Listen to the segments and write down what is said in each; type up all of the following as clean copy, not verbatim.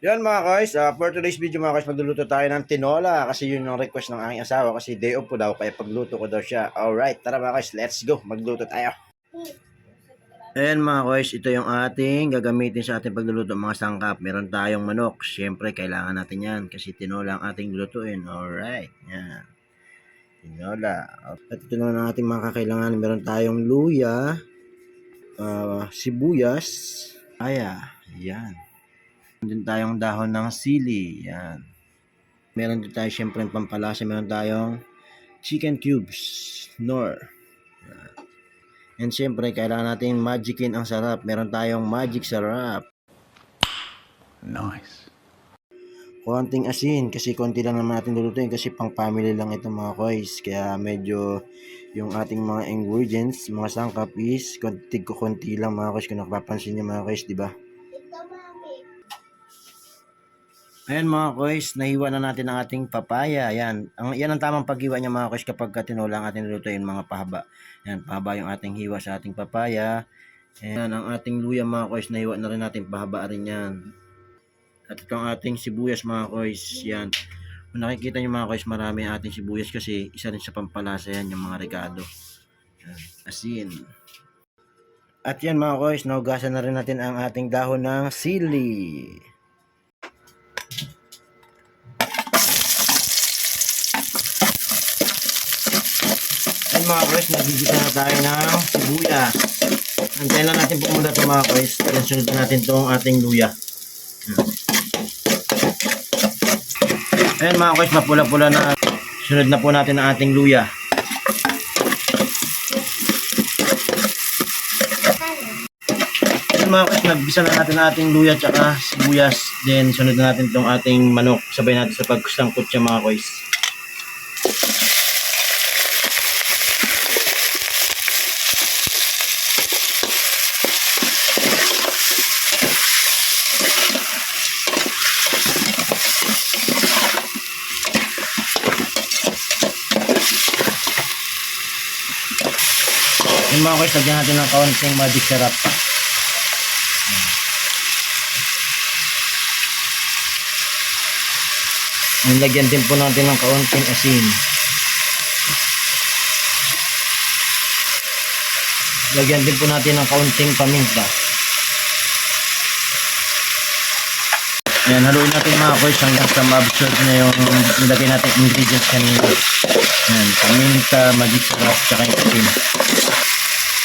Yan mga guys, for today's video mga guys, magluluto tayo ng tinola kasi yun yung request ng aking asawa kasi day off po daw kaya pagluto ko daw siya. Alright, tara mga guys, let's go, magluto tayo. Ayan mga guys, ito yung ating gagamitin sa ating pagluluto mga sangkap. Meron tayong manok, syempre kailangan natin yan kasi tinola ang ating lutuin. Alright, yan. Tinola. At ito naman ang ating mga kakailangan. Meron tayong luya, sibuyas, yan. Meron din tayong dahon ng sili, yan. Meron din tayo syempre pampalasa, meron tayong chicken cubes, Knorr. Yan. And syempre, kailangan natin magicin ang sarap. Meron tayong magic sarap. Nice. Konting asin, kasi konti lang naman natin lulutuin kasi pang family lang ito mga koys. Kaya medyo yung ating mga ingredients, mga sangkap is konti lang mga koys. Kung nakapapansin nyo mga koys, di ba? Ayan mga koys, nahiwa na natin ang ating papaya. Yan ang tamang paghiwa niya mga koys kapag tinola ang ating lulutuin mga pahaba. Yan, pahaba yung ating hiwa sa ating papaya. Ayan, ang ating luya mga koys, nahiwa na rin natin, pahaba rin yan. At ito ang ating sibuyas mga koys. Yan. Kung nakikita nyo mga koys, marami ang ating sibuyas kasi isa rin sa pampalasa yan, yung mga rekado. Yan. Asin. At yan mga koys, naugasan na rin natin ang ating dahon ng sili. Yan mga koys, nagigisa na tayo ng sibuyas. Antayin lang natin pumunta ito mga koys. Yan, sunod natin itong ating luya. Ayan mga koys, mapula-pula na. Sunod na po natin ang ating luya. Ayan mga koys, nagbisa na natin ang ating luya at sibuyas. Then sunod na natin itong ating manok. Sabay natin sa pagsangkot siya mga koys. Yung mga koys, lagyan natin ng kaunting magic sarap. Lagyan din po natin ng kaunting asin. Lagyan din po natin ng kaunting paminta. Ayan, haluin natin mga koys hanggang sa ma-absorb na yung nilagay natin ingredients kanina. Ayan, paminta, magic sarap, tsaka yung asin.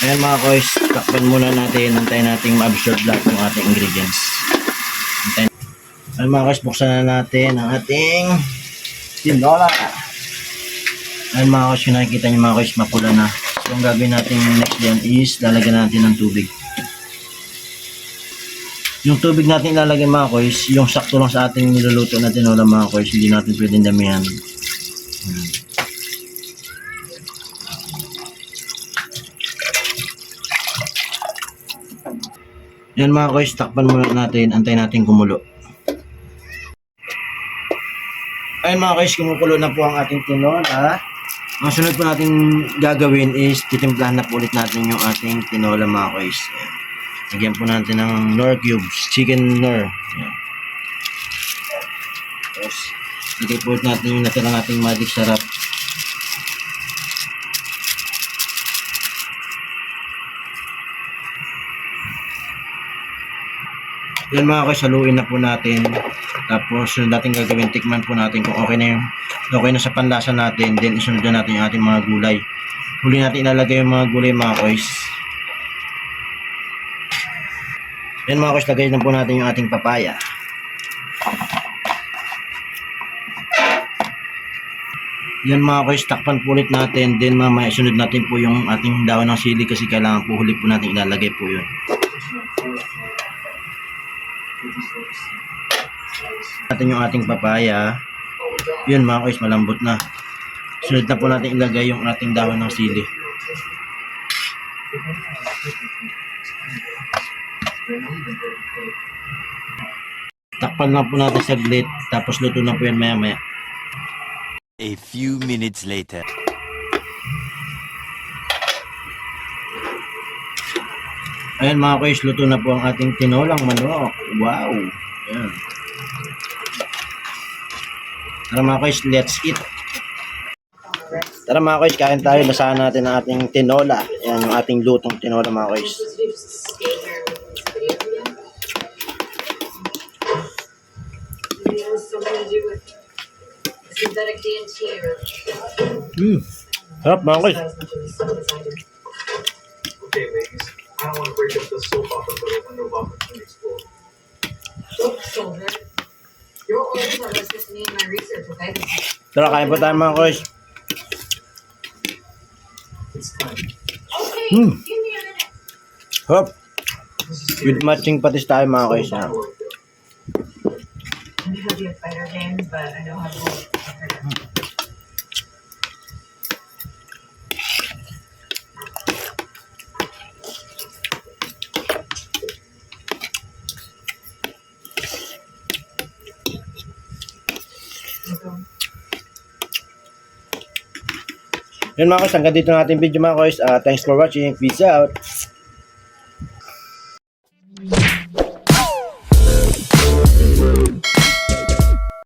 Ayan mga koys, takpan muna natin, antayin natin ma-absorb lahat ng ating ingredients. Antayin. Ayan mga koys, buksan na natin ang ating tinola. Ayan mga koys, kung nakikita nyo mga koys, mapula na. So ang gagawin natin next dyan is lalagyan natin ng tubig. Yung tubig natin ilalagay mga koys, yung sakto lang sa ating niluluto na tinola mga koys, hindi natin pwedeng damihan. Yan mga koys, takpan muna natin, antayin natin kumulo. Ayun mga koys, kumukulo na po ang ating tinola. Ang sunod po natin gagawin is titimplahan na po ulit natin yung ating tinola mga koys. Lagyan po natin ng Knorr cubes, chicken Knorr. Yan. Tapos, lagay po natin yung natira nating magic sarap. Yan mga koys, haluin na po natin. Tapos, sunod natin gagawin, tikman po natin kung okay na sa panlasa natin. Then, isunod na natin yung ating mga gulay. Huli natin ilalagay yung mga gulay mga koys. Yan mga koys, lagay na po natin yung ating papaya. Yan mga koys, takpan po ulit natin. Then mamaya sunod natin po yung ating dahon ng sili kasi kailangan po huli po natin ilalagay po yun. Natin yung ating papaya. Yun mga koys, malambot na. Sunod na po natin ilagay yung ating dahon ng sili. Takpan lang po natin saglit, tapos luto na po yan maya maya. A few minutes later. Ayan mga koys, luto na po ang ating tinolang manok. Wow! Ayan. Tara mga koys, let's eat. Tara mga koys, kain tayo. Basahan natin ang ating tinola. Yan yung ating lutong tinola mga koys. Sarap mga koys. Okay, ladies. I don't want to break up the soap opera, but a window of opportunity explode. Soldier. You're always on assist me in my research, okay? Tara, kain po tayo mga koys. It's time. Okay, Hmm. give me a minute. Sarap. This is With serious. matching patis tayo mga koys. Soap Yan. opera right there. I'm gonna be a fighter games, but I know how to work. Yan mga koys, hanggang dito ng ating video mga koys. Thanks for watching. Peace out.